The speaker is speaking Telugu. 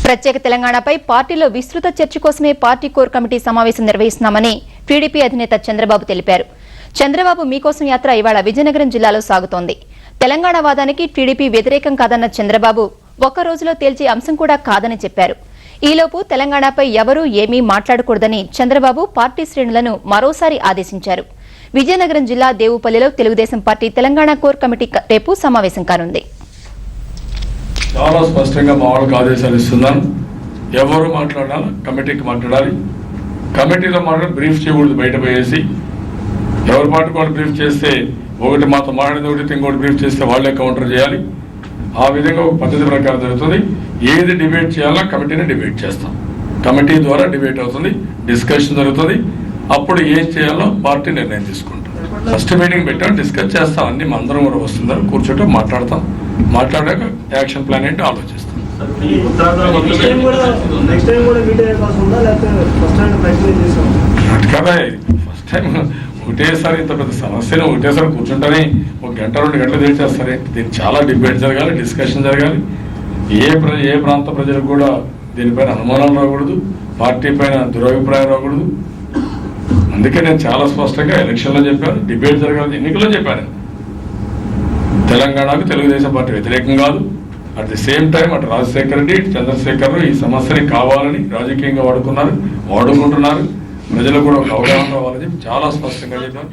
ప్రత్యేక తెలంగాణపై పార్టీలో విస్తృత చర్చ కోసమే పార్టీ కోర్ కమిటీ సమావేశం నిర్వహిస్తున్నామని టీడీపీ అధినేత చంద్రబాబు తెలిపారు. చంద్రబాబు మీకోసం యాత్ర ఇవాళ విజయనగరం జిల్లాలో సాగుతోంది. తెలంగాణ వాదానికి టీడీపీ వ్యతిరేకం కాదన్న చంద్రబాబు ఒక్క రోజులో తేల్చే అంశం కూడా కాదని చెప్పారు. ఈలోపు తెలంగాణపై ఎవరూ ఏమీ మాట్లాడకూడదని చంద్రబాబు పార్టీ శ్రేణులను మరోసారి ఆదేశించారు. విజయనగరం జిల్లా దేవుపల్లిలో Telugu Desam party Telangana core committee రేపు సమావేశం కానుంది. చాలా స్పష్టంగా మా వాళ్ళకి ఆదేశాలు ఇస్తున్నాను. ఎవరు మాట్లాడాలి, కమిటీకి మాట్లాడాలి. కమిటీలో మాట్లాడి బ్రీఫ్ చేయకూడదు. బయట పోయేసి ఎవరి పాటు వాళ్ళు బ్రీఫ్ చేస్తే ఒకటి మాతో మాట్లాడింది ఒకటి ఇంకోటి బ్రీఫ్ చేస్తే వాళ్ళే కౌంటర్ చేయాలి. ఆ విధంగా ఒక పద్ధతి ప్రకారం జరుగుతుంది. ఏది డిబేట్ చేయాలో కమిటీని డిబేట్ చేస్తాం. కమిటీ ద్వారా డిబేట్ అవుతుంది, డిస్కషన్ జరుగుతుంది. అప్పుడు ఏం చేయాలో పార్టీ నిర్ణయం తీసుకుంటాం. ఫస్ట్ మీటింగ్ పెట్టాం, డిస్కస్ చేస్తాం. అన్ని అందరం కూడా వస్తుందని కూర్చోటం మాట్లాడతాం. మాట్లాడాక యాక్షన్ ప్లాన్ ఏంటో ఆలోచిస్తాం. కదా ఫస్ట్ టైం ఒకటేసారి ఇంత పెద్ద సమస్యను ఒకటేసారి కూర్చుంటానే 1 గంట 2 గంటలు తెలిచేస్తారే. దీనికి చాలా డిబేట్ జరగాలి, డిస్కషన్ జరగాలి. ఏ ప్రాంత ప్రజలకు కూడా దీనిపైన అనుమానాలు రాకూడదు, పార్టీ పైన దురభిప్రాయం రాకూడదు. అందుకే నేను చాలా స్పష్టంగా ఎలక్షన్లో చెప్పాను, డిబేట్ జరగాలి, ఎన్నికల్లో చెప్పాను. తెలంగాణకు తెలుగుదేశం పార్టీ వ్యతిరేకం కాదు. అట్ ది సేమ్ టైం అటు రాజశేఖర రెడ్డి, చంద్రశేఖర్ ఈ సమస్యని కావాలని రాజకీయంగా వాడుకుంటున్నారు. ప్రజలకు కూడా ఒక అవగాహన రావాలని చాలా స్పష్టంగా చెప్పాను.